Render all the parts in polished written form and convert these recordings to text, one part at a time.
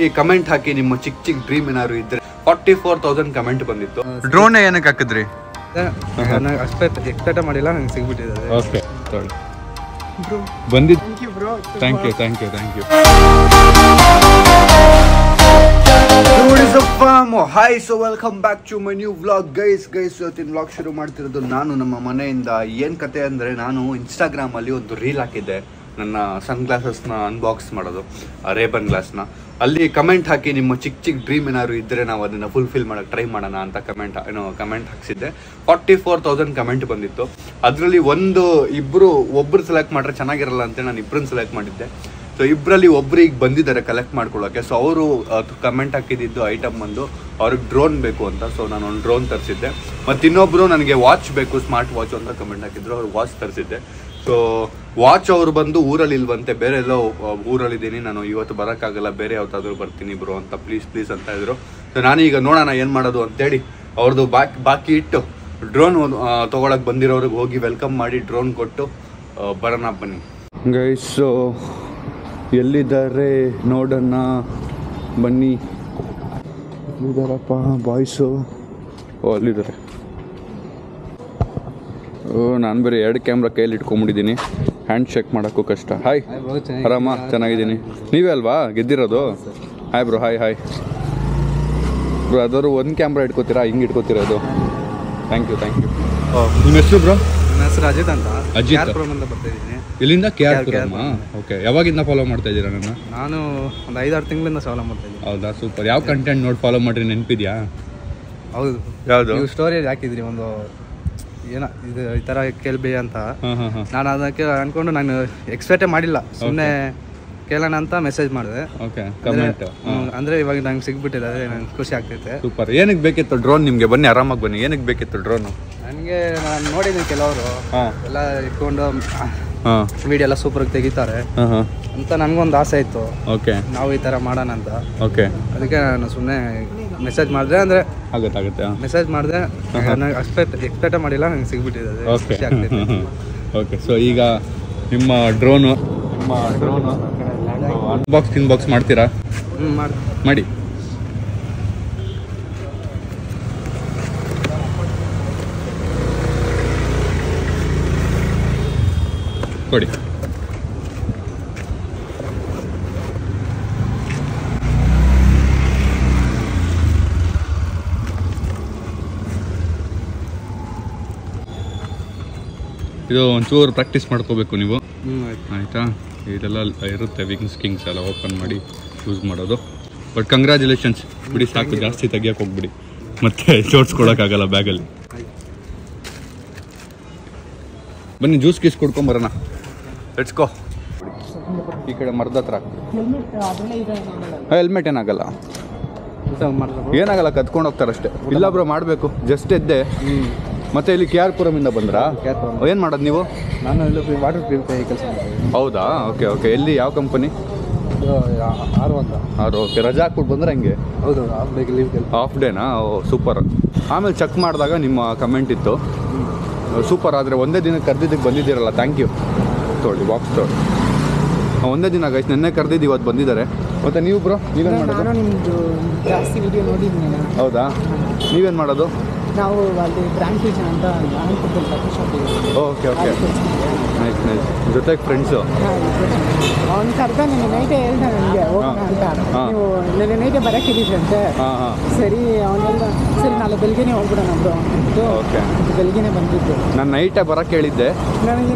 ಈ ಕಮೆಂಟ್ ಹಾಕಿ ನಿಮ್ಮ ಚಿಕ್ಕ ಚಿಕ್ಕ ಡ್ರೀಮ್ ಏನಾದ್ರು ಇದ್ರೆ 44,000 ಕಮೆಂಟ್ ಬಂದಿತ್ತು. ಡ್ರೋನ್ ಏನಕ್ಕೆ ಹಾಕಿದ್ರಿ? ಎಕ್ಸ್ಪೆಕ್ಟ್ ಮಾಡಿಲ್ಲ, ನಂಗೆ ಸಿಗ್ಬಿಟ್ಟಿದೆ. ಓಕೆ ಬಂದಿದ್ದು. Thank you. Hi, so welcome back to my new vlog. Guys ಇವತ್ತಿನ ವ್ಲಾಗ್ ಶುರು ಮಾಡ್ತಿರೋದು ನಾನು ನಮ್ಮ ಮನೆಯಿಂದ. ಏನು ಕತೆ ಅಂದರೆ, ನಾನು ಇನ್ಸ್ಟಾಗ್ರಾಮಲ್ಲಿ ಒಂದು ರೀಲ್ ಹಾಕಿದ್ದೆ, ನನ್ನ ಸನ್ ಗ್ಲಾಸಸ್ನ ಅನ್ಬಾಕ್ಸ್ ಮಾಡೋದು, ರೇಬನ್ ಗ್ಲಾಸ್ನ. ಅಲ್ಲಿ ಕಮೆಂಟ್ ಹಾಕಿ ನಿಮ್ಮ ಚಿಕ್ಕ ಚಿಕ್ಕ ಡ್ರೀಮ್ ಏನಾದ್ರು ಇದ್ದರೆ ನಾವು ಅದನ್ನು ಫುಲ್ಫಿಲ್ ಮಾಡೋಕ್ಕೆ ಟ್ರೈ ಮಾಡೋಣ ಅಂತ ಕಮೆಂಟ್ ಹಾಕ್ಸಿದ್ದೆ. 44,000 ಕಮೆಂಟ್ ಬಂದಿತ್ತು. ಅದರಲ್ಲಿ ಒಬ್ಬರು ಸೆಲೆಕ್ಟ್ ಮಾಡಿದ್ರೆ ಚೆನ್ನಾಗಿರಲ್ಲ ಅಂತ ನಾನು ಇಬ್ಬರನ್ನ ಸೆಲೆಕ್ಟ್ ಮಾಡಿದ್ದೆ. ಸೊ ಇಬ್ಬರಲ್ಲಿ ಒಬ್ರಿಗೆ ಬಂದಿದ್ದಾರೆ ಕಲೆಕ್ಟ್ ಮಾಡ್ಕೊಳ್ಳೋಕ್ಕೆ. ಸೊ ಅವರು ಕಮೆಂಟ್ ಹಾಕಿದ್ದು ಐಟಮ್ ಬಂದು ಅವ್ರಿಗೆ ಡ್ರೋನ್ ಬೇಕು ಅಂತ. ಸೊ ನಾನು ಒಂದು ಡ್ರೋನ್ ತರಿಸಿದ್ದೆ. ಮತ್ತು ಇನ್ನೊಬ್ಬರು ನನಗೆ ವಾಚ್ ಬೇಕು, ಸ್ಮಾರ್ಟ್ ವಾಚ್ ಅಂತ ಕಮೆಂಟ್ ಹಾಕಿದ್ರು, ಅವ್ರು ವಾಚ್ ತರಿಸಿದ್ದೆ. ಸೊ ವಾಚ್ ಅವರು ಬಂದು ಊರಲ್ಲಿ ಇಲ್ವಂತೆ, ಬೇರೆ ಎಲ್ಲೋ ಊರಲ್ಲಿದ್ದೀನಿ, ನಾನು ಇವತ್ತು ಬರೋಕ್ಕಾಗಲ್ಲ, ಬೇರೆ ಯಾವತ್ತಾದ್ರೂ ಬರ್ತೀನಿ ಬ್ರೋ ಅಂತ ಪ್ಲೀಸ್ ಅಂತ ಇದ್ರು. ಸೊ ನಾನೀಗ ನೋಡೋಣ ಏನು ಮಾಡೋದು ಅಂತೇಳಿ ಅವ್ರದ್ದು ಬಾಕಿ ಇಟ್ಟು ಡ್ರೋನ್ ತೊಗೊಳಕ್ಕೆ ಬಂದಿರೋರಿಗೆ ಹೋಗಿ ವೆಲ್ಕಮ್ ಮಾಡಿ ಡ್ರೋನ್ ಕೊಟ್ಟು ಬರೋಣ ಬನ್ನಿ. ಗೈಸ್ ಎಲ್ಲಿದ್ದಾರೆ ನೋಡೋಣ ಬನ್ನಿ. ಎಲ್ಲಿದ್ದಾರಪ್ಪ ಬಾಯ್ಸು? ಅಲ್ಲಿದ್ದಾರೆ. ನಾನು ಬೇರೆ 2 ಕ್ಯಾಮ್ರಾ ಕೈಯಲ್ಲಿ ಇಟ್ಕೊಂಡ್ಬಿಟ್ಟಿದ್ದೀನಿ, ಹ್ಯಾಂಡ್ ಶೇಕ್ ಮಾಡೋಕ್ಕೂ ಕಷ್ಟ. ಹಾಯ್, ಆರಾಮ? ಚೆನ್ನಾಗಿದ್ದೀನಿ. ನೀವೇ ಅಲ್ವಾ ಗೆದ್ದಿರೋದು? Hi bro. Hi bro. ಅದಾದ್ರು ಒಂದು ಕ್ಯಾಮ್ರಾ ಇಟ್ಕೋತೀರಾ? ಹಿಂಗೆ ಇಟ್ಕೋತಿರೋದು? Thank you. ನಿಮ್ಮ ಹೆಸರು ಬ್ರೋ? ನನ್ನ ಹೆಸರು ಅಜಿತ್ ಅಂತ. ಅಜಿತ್ ಅಂತ ಬರ್ತಾಯಿದ್ದೀನಿ. ಇಲ್ಲಿಂದ KR-ಪುರಮ್ಮ? ಓಕೆ. ಯಾವಾಗಿಂದ ಫಾಲೋ ಮಾಡ್ತಾ ಇದ್ದೀರಾ ನನ್ನ? ನಾನು ಒಂದು 5-6 ತಿಂಗಳಿಂದ ಫಾಲೋ ಮಾಡ್ತಾ ಇದ್ದೀನಿ. ಹೌದಾ, ಸೂಪರ್. ಯಾವ ಕಂಟೆಂಟ್ ನೋಡಿ ಫಾಲೋ ಮಾಡ್ರಿ, ನೆನಪಿದ್ಯಾ? ಹೌದು. ಯಾವುದು? ನೀವು ಸ್ಟೋರಿ ಹಾಕಿದ್ರಿ ಒಂದು, ಏನೋ ಇದು ಈ ಥರ ಕೇಳ್ಬಿ ಅಂತ. ನಾನು ಅದಕ್ಕೆ ಅಂದ್ಕೊಂಡು ನಾನು ಎಕ್ಸ್ಪೆಕ್ಟೇ ಮಾಡಿಲ್ಲ, ಸುಮ್ಮನೆ ಕೇಳೋಣ ಅಂತ ಮೆಸೇಜ್ ಮಾಡಿದೆ. ಓಕೆ, ಕಮೆಂಟ್ ಅಂದರೆ ಇವಾಗ ನಂಗೆ ಸಿಗ್ಬಿಟ್ಟಿದೆ, ನಂಗೆ ಖುಷಿ ಆಗ್ತೈತೆ. ಸೂಪರ್. ಏನಕ್ಕೆ ಬೇಕಿತ್ತು ಡ್ರೋನ್ ನಿಮಗೆ? ಬನ್ನಿ, ಆರಾಮಾಗಿ ಬನ್ನಿ. ಏನಕ್ಕೆ ಬೇಕಿತ್ತು ಡ್ರೋನು? ನನಗೆ ನಾನು ನೋಡಿದ್ದೀನಿ ಕೆಲವರು ಎಲ್ಲ ಇಟ್ಕೊಂಡು ವಿಡಿಯೋ ಎಲ್ಲ ಸೂಪರಾಗಿ ತೆಗಿತಾರೆ ಅಂತ ನನಗೊಂದು ಆಸೆ ಇತ್ತು. ಓಕೆ, ನಾವು ಈ ಥರ ಮಾಡೋಣ ಅಂತ. ಓಕೆ, ಅದಕ್ಕೆ ನಾನು ಸುಮ್ಮನೆ ಮೆಸೇಜ್ ಮಾಡಿದೆ. ಅಂದರೆ ಆಗುತ್ತೆ ಮೆಸೇಜ್ ಮಾಡಿದೆ, ನನಗೆ ಎಕ್ಸ್ಪೆಕ್ಟೇ ಮಾಡಿಲ್ಲ, ನಂಗೆ ಸಿಗ್ಬಿಟ್ಟಿದೆ. Okay okay. ಸೊ ಈಗ ನಿಮ್ಮ ಡ್ರೋನು ಅನ್ಬಾಕ್ಸ್ ಮಾಡ್ತೀರಾ? ಮಾಡಿ. ಕೊಡಿ. ಇದು ಒಂಚೂರು ಪ್ರಾಕ್ಟೀಸ್ ಮಾಡ್ಕೋಬೇಕು ನೀವು, ಆಯಿತಾ? ಇದೆಲ್ಲ ಇರುತ್ತೆ, ವಿಂಗ್ಸ್ ಎಲ್ಲ ಓಪನ್ ಮಾಡಿ ಯೂಸ್ ಮಾಡೋದು. ಬಟ್ ಕಂಗ್ರ್ಯಾಚುಲೇಷನ್ಸ್ ಬಿಡಿ, ಸಾಕು, ಜಾಸ್ತಿ ತೆಗಿಯೋಕೆ ಹೋಗ್ಬಿಡಿ, ಮತ್ತೆ ಜೋಡಿಸ್ಕೊಳಕ್ಕಾಗಲ್ಲ ಬ್ಯಾಗಲ್ಲಿ. ಬನ್ನಿ, ಜ್ಯೂಸ್ ಗೀಸ್ ಕುಡ್ಕೊಂಬರೋಣ. Let's go. ಈ ಕಡೆ ಮರದ ಹತ್ರ ಹೆಲ್ಮೆಟ್ ಏನಾಗಲ್ಲ, ಕತ್ಕೊಂಡು ಹೋಗ್ತಾರಷ್ಟೇ. ಇಲ್ಲ ಬ್ರೋ, ಮಾಡಬೇಕು. ಜಸ್ಟ್ ಎದ್ದೆ. ಮತ್ತೆ ಇಲ್ಲಿ KR-ಪುರಮಿಂದ ಬಂದ್ರಾ? ಏನು ಮಾಡೋದು ನೀವು? ನಾನು ಇಲ್ಲಿ ವಾಟರ್ ಪ್ಯೂರಿಫೈ ಕೆಲಸ. ಹೌದಾ? ಓಕೆ. ಎಲ್ಲಿ, ಯಾವ ಕಂಪನಿ? ಆರು. ಓಕೆ. ರಜಾ ಹಾಕ್ಬಿಟ್ಟು ಬಂದ್ರೆ ಹಂಗೆ? ಹೌದು, ಹಾಫ್ ಡೇನಾ? ಓ, ಸೂಪರ್. ಆಮೇಲೆ ಚೆಕ್ ಮಾಡಿದಾಗ ನಿಮ್ಮ ಕಮೆಂಟ್ ಇತ್ತು, ಸೂಪರ್. ಆದರೆ ಒಂದೇ ದಿನಕ್ಕೆ ಕರೆದಿದ್ದಕ್ಕೆ ಬಂದಿದ್ದೀರಲ್ಲ, ಥ್ಯಾಂಕ್ ಯು. ತೊಗೊಳ್ಳಿ, ಬಾಕ್ಸ್ ತೊಗೊಳ್ಳಿ. ಒಂದೇ ದಿನ ಗೈಸ್, ನೆನ್ನೆ ಕರೆದಿದ್ದು, ಇವತ್ತು ಬಂದಿದ್ದಾರೆ. ಮತ್ತು ನೀವು ಬ್ರೋ, ನೀವೇನು ಮಾಡೋದು? ನಿಮ್ಮದು ಜಾಸ್ತಿ ವಿಡಿಯೋ ನೋಡಿದ್ದೀನಿ. ಹೌದಾ? ನೀವೇನು ಮಾಡೋದು? ನಾವು ಅಲ್ಲಿ ಬ್ರ್ಯಾಂಡ್ ಕಿಚನ್ ಅಂತ ಓಕೆ. ನೈಸ್. ಜೊತೆಗೆ ಫ್ರೆಂಡ್ಸು? ಅವ್ನು ಕರೆದ ನನಗೆ ನೈಟೇ ಹೇಳ್ದ ನನಗೆ ಹೋಗೋಣ ಅಂತ. ನೀವು ನನಗೆ ನೈಟೇ ಬರೋಕ್ಕಿದ್ದೀರಂತೆ. ಸರಿ, ಅವನೆಲ್ಲ ಸರಿ ನಾಳೆ ಬೆಳಗ್ಗೆನೇ ಹೋಗ್ಬಿಡೋಣ ಬ್ರೋ ಅಂದ್ಬಿಟ್ಟು ಓಕೆ ಬೆಳಗ್ಗೆನೇ ಬಂದಿದ್ದು. ನಾನು ನೈಟೇ ಬರೋಕ್ಕೆ ಹೇಳಿದ್ದೆ. ನನಗೆ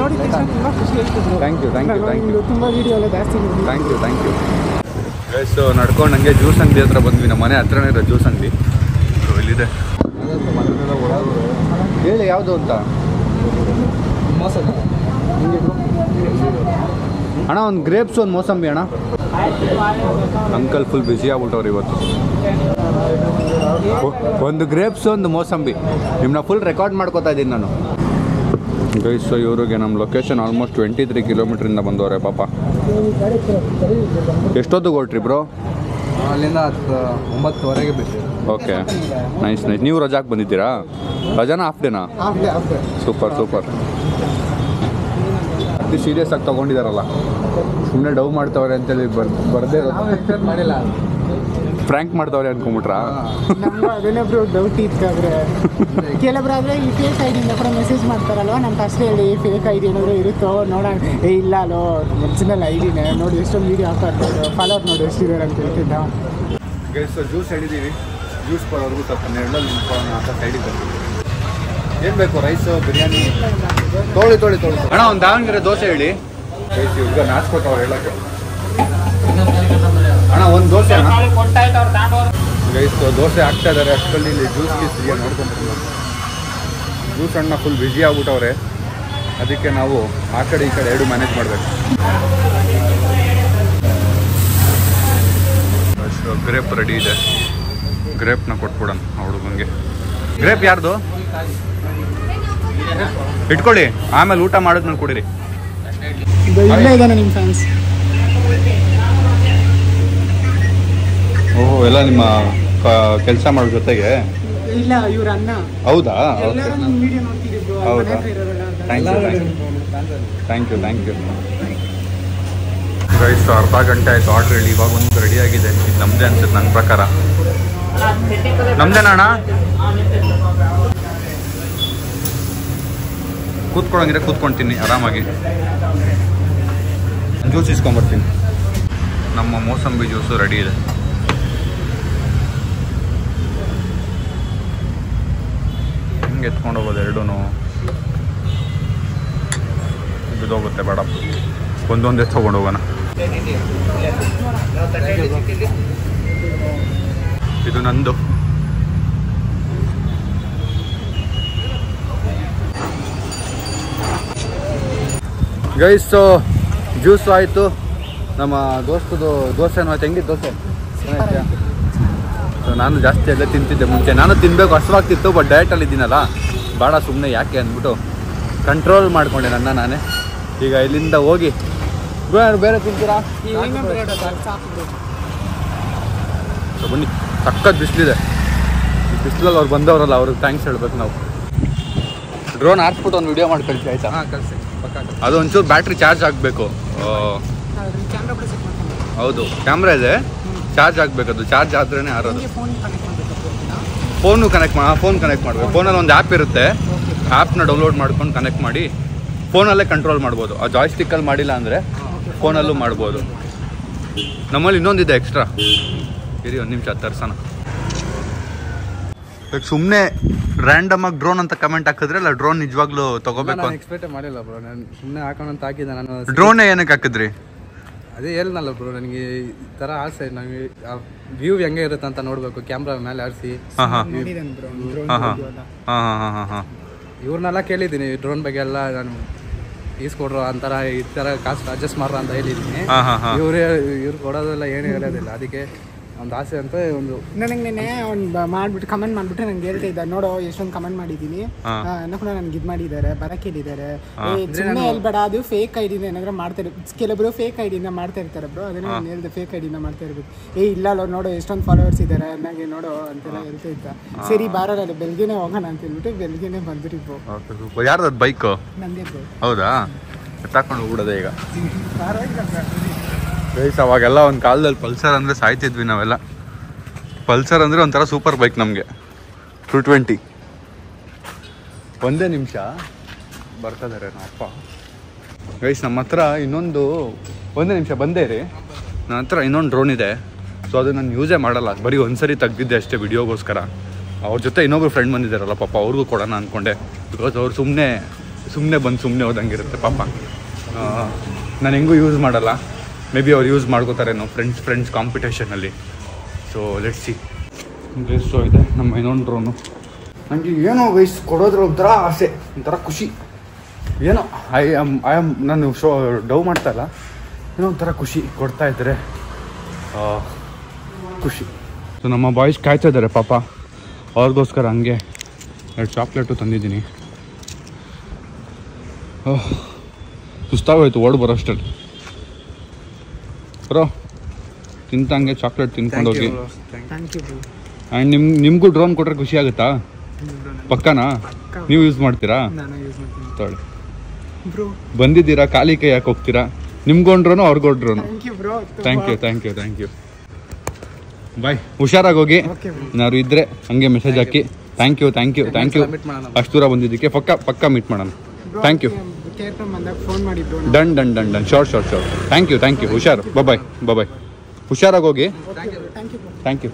ನೋಡಿದ ತಕ್ಷಣ ತುಂಬ ಖುಷಿ ಆಯ್ತು. Thank you. ತುಂಬ ವಿಡಿಯೋ ಎಲ್ಲ ಜಾಸ್ತಿ. Thank you. ಸೊ ನಡ್ಕೊಂಡು ಹಂಗೆ ಜ್ಯೂಸ್ ಅಂಗಡಿ ಹತ್ರ ಬಂದ್ವಿ. ನಮ್ಮ ಮನೆ ಹತ್ರನೇ ಇರೋ ಜ್ಯೂಸ್ ಅಂಗಡಿ. ಸೊ ಇಲ್ಲಿದೆ. ಹೇಳಿ ಯಾವುದು ಅಂತ. ಅಣ್ಣ, ಒಂದು ಗ್ರೇಪ್ಸ್, ಒಂದು ಮೋಸಂಬಿ ಅಣ್ಣ. ಅಂಕಲ್ ಫುಲ್ ಬ್ಯುಸಿ ಆಗ್ಬಿಟ್ಟವ್ರು ಇವತ್ತು. ಒಂದು ಗ್ರೇಪ್ಸ್, ಒಂದು ಮೋಸಂಬಿ. ನಿಮ್ಮನ್ನ ಫುಲ್ ರೆಕಾರ್ಡ್ ಮಾಡ್ಕೋತಾ ಇದ್ದೀನಿ ನಾನು. ಗೈಸ್, ಇವ್ರಿಗೆ ನಮ್ಮ ಲೊಕೇಶನ್ ಆಲ್ಮೋಸ್ಟ್ 23 ಕಿಲೋಮೀಟ್ರಿಂದ ಬಂದವ್ರೆ ಪಾಪ. ಎಷ್ಟೊತ್ತಿಗೆ ಹೊರಟ್ರಿ ಬ್ರೋ? ಅಲ್ಲಿಂದ 9:30 ಬಿಟ್ಟು. Okay, nice. ನೀವು ರಜಾಕ್ಕೆ ಬಂದಿದ್ದೀರಾ? ರಜಾನ ಹಾಫ್ ಡೇನಾ? Half day. ಸೂಪರ್. ಸೀರಿಯಸ್ ಆಗಿ ತೊಗೊಂಡಿದ್ದಾರಲ್ಲ. ಸುಮ್ಮನೆ ಡವ್ ಮಾಡ್ತಾವ್ರೆ ಅಂತೇಳಿ ಬರ್ದೇ ಎಕ್ಸ್ಪೆಕ್ಟ್ ಮಾಡಿಲ್ಲ. ಫ್ರ್ಯಾಂಕ್ ಮಾಡ್ತಾವ್ರೆ ಅನ್ಕೊಂಬಿಟ್ರಾ? ನಮ್ಗೂ ಅದನ್ನೇ ಬ್ರೋ ಡೌಟ್ ಇತ್ತಾದ್ರೆ ಕೆಲವರಾದ್ರೆ ಈ ಫೇಕ್ ಐಡಿಯಿಂದ ಕೂಡ ಮೆಸೇಜ್ ಮಾಡ್ತಾರಲ್ವ, ನಮ್ಮ ಫಸ್ಟ್ ಹೇಳಿ ಫೇಕ್ ಐಡಿ ಏನಾದರೂ ಇರುತ್ತೋ ನೋಡೋಣ. ಇಲ್ಲ ಅಲ್ಲೋ ಒರಿಜಿನಲ್ ಐಡಿನೇ ನೋಡಿ, ಎಷ್ಟೊಂದು ವೀಡಿಯೋ ಹಾಕ್ತಾರೆ, ಫಾಲೋವರ್ ನೋಡಿ ಎಷ್ಟಿದ್ದಾರೆ ಅಂತ ಹೇಳ್ತಿದ್ದ. ಜ್ಯೂಸ್ ಹೇಳಿದ್ದೀವಿ, ಜ್ಯೂಸ್ ಕೊಡೋರ್ಗೂ ಸ್ವಲ್ಪ ನೆರಳಲ್ಲಿ ನಿಂತ್ಕೊಳ್ಳೋಣ ಅಂತ ಸೈಡಿಗೆ ಏನು ಬೇಕು? ರೈಸು, ಬಿರಿಯಾನಿ? ತೊಳಿ ಅಣ್ಣ ಒಂದು ದಾವಣಗೆರೆ ದೋಸೆ ಹೇಳಿ. ಈಗ ನಾಚ್ಕೊಟ್ಟವ್ರು ಹೇಳಕ್ಕೆ. ಅಣ್ಣ ಒಂದು ದೋಸೆ ಅಣ್ಣ. ಗೈಸ್ ದೋಸೆ ಹಾಕ್ತಾ ಇದ್ದಾರೆ, ಅಷ್ಟರಲ್ಲಿ ಇಲ್ಲಿ ಜ್ಯೂಸ್ ಗೀಸ್ಗೆ ನೋಡ್ಕೊಂಡ್ಬರ್ತೀವಿ. ಜ್ಯೂಸ್ ಅಣ್ಣ ಫುಲ್ ಬ್ಯುಸಿ ಆಗ್ಬಿಟ್ಟವ್ರೆ, ಅದಕ್ಕೆ ನಾವು ಆ ಕಡೆ ಈ ಕಡೆ ಎರಡು ಮ್ಯಾನೇಜ್ ಮಾಡಬೇಕು. ಗ್ರೇಪ್ ರೆಡಿ ಇದೆ, ಗ್ರೇಪ್ನ ಕೊಟ್ಬಿಡೋಣ ಹುಡುಗಂಗೆ. ಗ್ರೇಪ್ ಯಾರ್ದು ಇಟ್ಕೊಳ್ಳಿ, ಆಮೇಲೆ ಊಟ ಮಾಡಿದ್ಮೇಲೆ ಕುಡೀರಿ. ಇಲ್ಲೇ ಇದ್ದಾನೆ ನಿಮ್ಮ ಫ್ಯಾನ್ಸ್. ಓಹೋ, ಎಲ್ಲ ನಿಮ್ಮ ಕೆಲಸ ಮಾಡೋ ಜೊತೆಗೆ? ಇಲ್ಲ, ಇವ್ರ ಅಣ್ಣ. ಹೌದಾ? ಎಲ್ಲರೂ ನನ್ನ ವಿಡಿಯೋ ನೋಡ್ತಿದ್ರು. ಹೌದಾ? Thank you guys. ಅರ್ಧ ಗಂಟೆ ಆಯಿತು ಆರ್ಡ್ರ್ ಹೇಳಿ, ಇವಾಗ ಒಂದು ರೆಡಿ ಆಗಿದೆ. ಇದು ನಮ್ಮದೇ ಅನ್ಸುತ್ತೆ ನನ್ನ ಪ್ರಕಾರ. ನಮ್ದೇನಾ ಅಣ್ಣ? ಕೂತ್ಕೊಳ್ಳೋಂಗಿದ್ರೆ ಕೂತ್ಕೊಳ್ತೀನಿ ಆರಾಮಾಗಿ. ಜ್ಯೂಸ್ ಇಸ್ಕೊಂಬರ್ತೀನಿ. ನಮ್ಮ ಮೋಸಂಬಿ ಜ್ಯೂಸು ರೆಡಿ ಇದೆ. ಹಿಂಗೆ ಎತ್ಕೊಂಡು ಹೋಗೋದು ಎರಡೂ ಬಿದ್ದೋಗುತ್ತೆ, ಬೇಡ ಒಂದೊಂದೇ ತೊಗೊಂಡು ಹೋಗೋಣ. ಇದು ನಂದು. ಗೈಸ್ ಜ್ಯೂಸು ಆಯಿತು, ನಮ್ಮ ದೋಸ್ತದು ದೋಸೆನೂ ಆಯ್ತು. ಹೆಂಗಿತ್ತು ದೋಸೆ? ಸೊ ನಾನು ಜಾಸ್ತಿ ಎಲ್ಲ ತಿಂತಿದ್ದೆ ಮುಂಚೆ, ನಾನು ತಿನ್ನಬೇಕು ಹಸುವಾಗ್ತಿತ್ತು, ಬಟ್ ಡಯಟಲ್ಲಿ ಇದ್ದೀನಲ್ಲ, ಬೇಡ ಸುಮ್ಮನೆ ಯಾಕೆ ಅಂದ್ಬಿಟ್ಟು ಕಂಟ್ರೋಲ್ ಮಾಡಿಕೊಂಡೆ ನಾನೇ. ಈಗ ಇಲ್ಲಿಂದ ಹೋಗಿ ಬೇರೆ ತಿಂತೀರಾ? ಸೊ ಬನ್ನಿ, ಸಖತ್ ಬಿಸಿಲಿದೆ. ಈ ಬಿಸಿಲಲ್ಲಿ ಅವ್ರು ಬಂದವರಲ್ಲ, ಅವ್ರಿಗೆ ಥ್ಯಾಂಕ್ಸ್ ಹೇಳ್ಬೇಕು ನಾವು. ಡ್ರೋನ್ ಹಾಕ್ಬಿಟ್ಟು ಒಂದು ವಿಡಿಯೋ ಮಾಡಿ ಕಳಿಸಿ ಆಯ್ತಾ? ಹಾಂ ಕಳಿಸಿ, ಅದು ಒಂಚೂರು ಬ್ಯಾಟ್ರಿ ಚಾರ್ಜ್ ಆಗಬೇಕು. ಹೌದು, ಕ್ಯಾಮ್ರಾ ಇದೆ, ಚಾರ್ಜ್ ಆಗಬೇಕು. ಅದು ಚಾರ್ಜ್ ಆದ್ರೇ ಆರೋದು. ಫೋನ್ ಕನೆಕ್ಟ್ ಮಾಡಬೇಕು. ಫೋನಲ್ಲಿ ಒಂದು ಆ್ಯಪ್ ಇರುತ್ತೆ, ಆ್ಯಪ್ನ ಡೌನ್ಲೋಡ್ ಮಾಡ್ಕೊಂಡು ಕನೆಕ್ಟ್ ಮಾಡಿ ಫೋನಲ್ಲೇ ಕಂಟ್ರೋಲ್ ಮಾಡ್ಬೋದು. ಆ ಜಾಯ್ಸ್ಟಿಕ್ಕಲ್ಲಿ ಮಾಡಿಲ್ಲ ಅಂದರೆ ಫೋನಲ್ಲೂ ಮಾಡ್ಬೋದು. ನಮ್ಮಲ್ಲಿ ಇನ್ನೊಂದಿದೆ ಎಕ್ಸ್ಟ್ರಾ, ಇರಿ ಒಂದು ನಿಮಿಷ ತರ್ಸೋಣ. ಸುಮ್ಮನೆ ರ್ಯಾಂಡಮ್ ಆಗಿ ಡ್ರೋನ್ ಅಂತ ಕಮೆಂಟ್ ಹಾಕಿದ್ರೆ ಅಲ್ಲ, ಡ್ರೋನ್ ನಿಜವಾಗ್ಲೂ ತಗೋಬೇಕು? ಎಕ್ಸ್ಪೆಕ್ಟ್ ಮಾಡಿಲ್ಲ ಬ್ರೋ, ನಾನು ಸುಮ್ಮನೆ ಹಾಕೋಣ ಅಂತ ಹಾಕಿದ್ದೆ. ನಾನು ಡ್ರೋನ್ ಏನಕ್ಕೆ ಹಾಕಿದ್ರಿ? ಅದೇ ಹೇಳ್ನಲ್ಲ ಬ್ರೋ, ನನಗೆ ಈ ಥರ ಆಸೆ. ನನಗೆ ವ್ಯೂ ಹೆಂಗೆ ಇರುತ್ತೆ ಅಂತ ನೋಡಬೇಕು, ಕ್ಯಾಮ್ರಾ ಮೇಲೆ ಆರಿಸಿ. ಇವ್ರನ್ನೆಲ್ಲ ಕೇಳಿದ್ದೀನಿ ಡ್ರೋನ್ ಬಗ್ಗೆ ಎಲ್ಲ, ನಾನು ಈಸ್ಕೊಡ್ರು ಅಂತಾರ, ಈ ಥರ ಕಾಸ್ಟ್ ಅಡ್ಜಸ್ಟ್ ಮಾಡ್ರ ಅಂತ ಹೇಳಿದ್ದೀನಿ. ಇವ್ರು ಕೊಡೋದೆಲ್ಲ ಏನು ಹೇಳೋದಿಲ್ಲ. ಅದಕ್ಕೆ ಒಂದು ಆಸೆ ಅಂತ ಒಂದು ನನಗೆ ನೆನೆ ಅವ್ನು ಮಾಡ್ಬಿಟ್ಟು ಕಮೆಂಟ್ ಮಾಡಿಬಿಟ್ಟು ನಂಗೆ ಹೇಳ್ತಾ ಇದ್ದ, ನೋಡೋ ಎಷ್ಟೊಂದು ಕಮೆಂಟ್ ಮಾಡಿದ್ದೀನಿ, ಅನ್ನೋ ಕೂಡ ನನಗೆ ಇದು ಮಾಡಿದ್ದಾರೆ, ಬರಕ್ಕೆ ಹೇಳಿದ್ದಾರೆ. ಸುಮ್ಮನೆ ಹೇಳ್ಬೇಡ, ಅದು ಫೇಕ್ ಐಡಿಯಿಂದ ಏನಾದ್ರು ಮಾಡ್ತಾರೆ. ಕೆಲವೊಬ್ರು ಫೇಕ್ ಐಡಿಯಿಂದ ಮಾಡ್ತಾ ಇರ್ತಾರೆ ಬ್ರೋ, ಅದನ್ನ ನಾನು ಹೇಳಿದೆ, ಫೇಕ್ ಐಡಿಯಿಂದ ಮಾಡ್ತಾ ಇರ್ಬೇಕು. ಇಲ್ಲ ಅಲ್ಲ, ನೋಡೋ ಎಷ್ಟೊಂದು ಫಾಲೋವರ್ಸ್ ಇದ್ದಾರೆ ನನಗೆ, ನೋಡೋ ಅಂತೆಲ್ಲ ಹೇಳ್ತಾ ಇದ್ದ. ಸರಿ ಬಾರಲ್ಲ, ಬೆಳಗ್ಗೆನೇ ಹೋಗೋಣ ಅಂತ ಹೇಳ್ಬಿಟ್ಟು ಬೆಳಗ್ಗೆನೇ ಬಂದ್ರಿ ಬ್ರೋ. ಯಾರ್ದು ಬೈಕ್? ನಂದೇ ಬ್ರೋ. ಹೌದಾ? ಎತ್ತಾಕೊಂಡು ಹೋಗ್ಬಿಡೋದೆ ಈಗ. ಗೈಸ್ ಅವಾಗೆಲ್ಲ ಒಂದು ಕಾಲದಲ್ಲಿ ಪಲ್ಸರ್ ಅಂದರೆ ಸಾಯ್ತಿದ್ವಿ ನಾವೆಲ್ಲ. ಪಲ್ಸರ್ ಅಂದರೆ ಒಂಥರ ಸೂಪರ್ ಬೈಕ್ ನಮಗೆ. 220. ಒಂದೇ ನಿಮಿಷ ಬರ್ತಿದ್ದಾರೆ ನಮ್ಮ ಅಪ್ಪ. ಗೈಸ್ ನಮ್ಮ ಹತ್ರ ಇನ್ನೊಂದು, ಒಂದೇ ನಿಮಿಷ ಬಂದೇ ರೀ, ನನ್ನ ಹತ್ರ ಇನ್ನೊಂದು ಡ್ರೋನ್ ಇದೆ. ಸೊ ಅದು ನಾನು ಯೂಸೇ ಮಾಡಲ್ಲ, ಬರೀ ಒಂದ್ಸರಿ ತೆಗ್ದಿದ್ದೆ ಅಷ್ಟೇ ವಿಡಿಯೋಗೋಸ್ಕರ. ಅವ್ರ ಜೊತೆ ಇನ್ನೊಬ್ರು ಫ್ರೆಂಡ್ ಬಂದಿದ್ದಾರಲ್ಲ ಪಾಪ, ಅವ್ರಿಗೂ ಕೊಡೋಣ ಅಂದ್ಕೊಂಡೆ. ಬಿಕಾಸ್ ಅವ್ರು ಸುಮ್ಮನೆ ಬಂದು ಸುಮ್ಮನೆ ಹೋದಂಗಿರುತ್ತೆ ಪಾಪ. ನಾನು ಹೆಂಗೂ ಯೂಸ್ ಮಾಡಲ್ಲ, ಮೇ ಬಿ ಅವ್ರು ಯೂಸ್ ಮಾಡ್ಕೋತಾರೇನೋ ಫ್ರೆಂಡ್ಸ್ ಕಾಂಪಿಟೇಷನಲ್ಲಿ. So let's see. ಸೊ ಇದೆ ನಮ್ಮ ಇನ್ನೊಂದು ಡ್ರೋನು. ನನಗೆ ಏನೋ ವಯಸ್ ಕೊಡೋದ್ರ ಒಂಥರ ಆಸೆ, ಒಂಥರ ಖುಷಿ. ಏನೋ ಐ ಆಮ್ ನಾನು ಡವ್ ಮಾಡ್ತಾ ಇಲ್ಲ, ಏನೋ ಒಂಥರ ಖುಷಿ ಕೊಡ್ತಾ ಇದ್ದಾರೆ, ಖುಷಿ. ಸೊ ನಮ್ಮ ಬಾಯ್ಸ್ ಕಾಯ್ತಾ ಇದ್ದಾರೆ ಪಾಪ, ಅವ್ರಿಗೋಸ್ಕರ ಹಂಗೆ 2 ಚಾಕ್ಲೇಟು ತಂದಿದ್ದೀನಿ. ಸುಸ್ತಾಗೋಯ್ತು ಓಡ್ ಬರೋಷ್ಟಲ್ಲಿ. ಬ್ರೋ ತಿಂತಂಗೆ ಚಾಕ್ಲೇಟ್ ತಿನ್ಕೊಂಡು ಹೋಗಿ. ಆ್ಯಂಡ್ ನಿಮಗೂ ಡ್ರೋನ್ ಕೊಟ್ಟರೆ ಖುಷಿ ಆಗುತ್ತಾ? ಪಕ್ಕನಾ? ನೀವು ಯೂಸ್ ಮಾಡ್ತೀರಾ? ತೊಳಿ ಬಂದಿದ್ದೀರಾ, ಖಾಲಿ ಕೈ ಯಾಕೆ ಹೋಗ್ತೀರಾ? ನಿಮ್ಗೊಂಡ್ರು ಅವ್ರಿಗೊಂಡ್ರು. Thank you bro. Thank you bye. ಹುಷಾರಾಗಿ ಹೋಗಿ. ಏನಾದ್ರು ಇದ್ರೆ ಹಂಗೆ ಮೆಸೇಜ್ ಹಾಕಿ. ಥ್ಯಾಂಕ್ ಯು ಅಷ್ಟು ದೂರ ಬಂದಿದ್ದಕ್ಕೆ. ಪಕ್ಕ ಮೀಟ್ ಮಾಡೋಣ. Thank you. ಫೋನ್ ಮಾಡಿ bro. Done sure. Thank you. ಹುಷಾರು. ಬಾಯ್. ಹುಷಾರಾಗಿ ಹೋಗಿ. Thank you.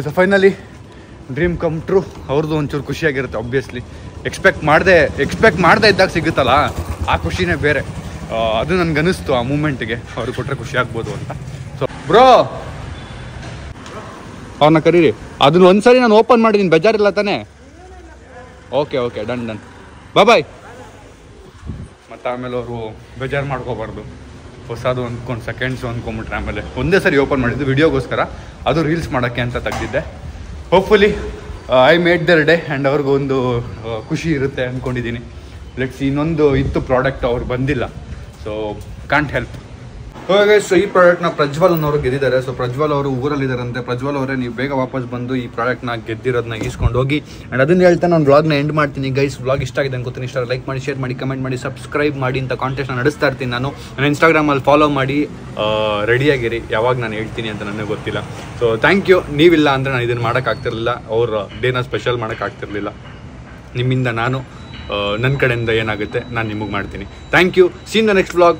So finally dream come true. ಅವ್ರದ್ದು ಒಂಚೂರು ಖುಷಿಯಾಗಿರುತ್ತೆ ಆಬ್ವಿಯಸ್ಲಿ. ಎಕ್ಸ್ಪೆಕ್ಟ್ ಮಾಡದೆ ಇದ್ದಾಗ ಸಿಗುತ್ತಲ್ಲ ಆ ಖುಷಿನೇ ಬೇರೆ. ಅದು ನನಗನ್ನಿಸ್ತು ಆ ಮೂಮೆಂಟ್ಗೆ ಅವ್ರಿಗೆ ಕೊಟ್ಟರೆ ಖುಷಿ ಆಗ್ಬೋದು ಅಂತ. ಸೊ ಬ್ರೋ ಅವ್ರನ್ನ ಕರೀರಿ. ಅದನ್ನ ಒಂದ್ಸರಿ ನಾನು ಓಪನ್ ಮಾಡಿದ್ದೀನಿ, ಬೇಜಾರಿಲ್ಲ ತಾನೇ? Okay done bye. ಮತ್ತು ಆಮೇಲೆ ಅವರು ಬೇಜಾರು ಮಾಡ್ಕೋಬಾರ್ದು. ಹೊಸದು ಅಂದ್ಕೊಂಡು ಸೆಕೆಂಡ್ಸು ಅಂದ್ಕೊಂಬಿಟ್ರೆ ಆಮೇಲೆ ಒಂದೇ ಸರಿ ಓಪನ್ ಮಾಡಿದ್ದು ವಿಡಿಯೋಗೋಸ್ಕರ, ಅದು ರೀಲ್ಸ್ ಮಾಡೋಕ್ಕೆ ಅಂತ ತೆಗ್ದಿದ್ದೆ. Hopefully I made their day and ಅವ್ರಿಗೂ ಒಂದು ಖುಷಿ ಇರುತ್ತೆ ಅಂದ್ಕೊಂಡಿದ್ದೀನಿ. ಲೆಟ್ಸ್ ಇನ್ನೊಂದು ಇತ್ತು ಪ್ರಾಡಕ್ಟ್ ಅವ್ರು ಬಂದಿಲ್ಲ, ಸೊ ಕಾಂಟ್ ಹೆಲ್ಪ್. ಸೊ ಈ ಪ್ರಾಡಕ್ಟ್ನ ಪ್ರಜ್ವಲ್ ಅನ್ನೋರು ಗೆದ್ದಿದ್ದಾರೆ. ಸೊ ಪ್ರಜ್ವಲ್ ಅವರು ಊರಲ್ಲಿದ್ದಾರಂತೆ. ಪ್ರಜ್ವಲ್ ಅವರೇ ನೀವು ಬೇಗ ವಾಪಸ್ ಬಂದು ಈ ಪ್ರಾಡಕ್ಟ್ನ ಗೆದ್ದಿರೋದನ್ನ ಈಸ್ಕೊಂಡು ಹೋಗಿ. ಆ್ಯಂಡ್ ಅದನ್ನ ಹೇಳ್ತಾ ನಾನು ವ್ಲಾಗ್ನ ಎಂಡ್ ಮಾಡ್ತೀನಿ. ಗೈಸ್ ವ್ಲಾಗ್ ಇಷ್ಟ ಆಗಿದೆ ಅನ್ಕೋತೀನಿ. ಇಷ್ಟ ಲೈಕ್ ಮಾಡಿ, ಶೇರ್ ಮಾಡಿ, ಕಮೆಂಟ್ ಮಾಡಿ, ಸಬ್ಸ್ಕ್ರೈಬ್ ಮಾಡಿ ಅಂತ ಕಾಂಟೆಸ್ಟ್ನ ನಡೆಸ್ತಾ ಇರ್ತೀನಿ ನಾನು. ನನ್ನ ಇನ್ಸ್ಟಾಗ್ರಾಮಲ್ಲಿ ಫಾಲೋ ಮಾಡಿ, ರೆಡಿಯಾಗಿರಿ. ಯಾವಾಗ ನಾನು ಹೇಳ್ತೀನಿ ಅಂತ ನನಗೆ ಗೊತ್ತಿಲ್ಲ. So thank you. ನೀವಿಲ್ಲ ಅಂದರೆ ನಾನು ಇದನ್ನು ಮಾಡೋಕ್ಕಾಗ್ತಿರ್ಲಿಲ್ಲ. ಅವ್ರ ಡೇನ ಸ್ಪೆಷಲ್ ಮಾಡೋಕ್ಕಾಗ್ತಿರ್ಲಿಲ್ಲ. ನಿಮ್ಮಿಂದ ನಾನು ನನ್ನ ಕಡೆಯಿಂದ ಏನಾಗುತ್ತೆ ನಾನು ನಿಮಗೆ ಮಾಡ್ತೀನಿ. Thank you. See in the next vlog.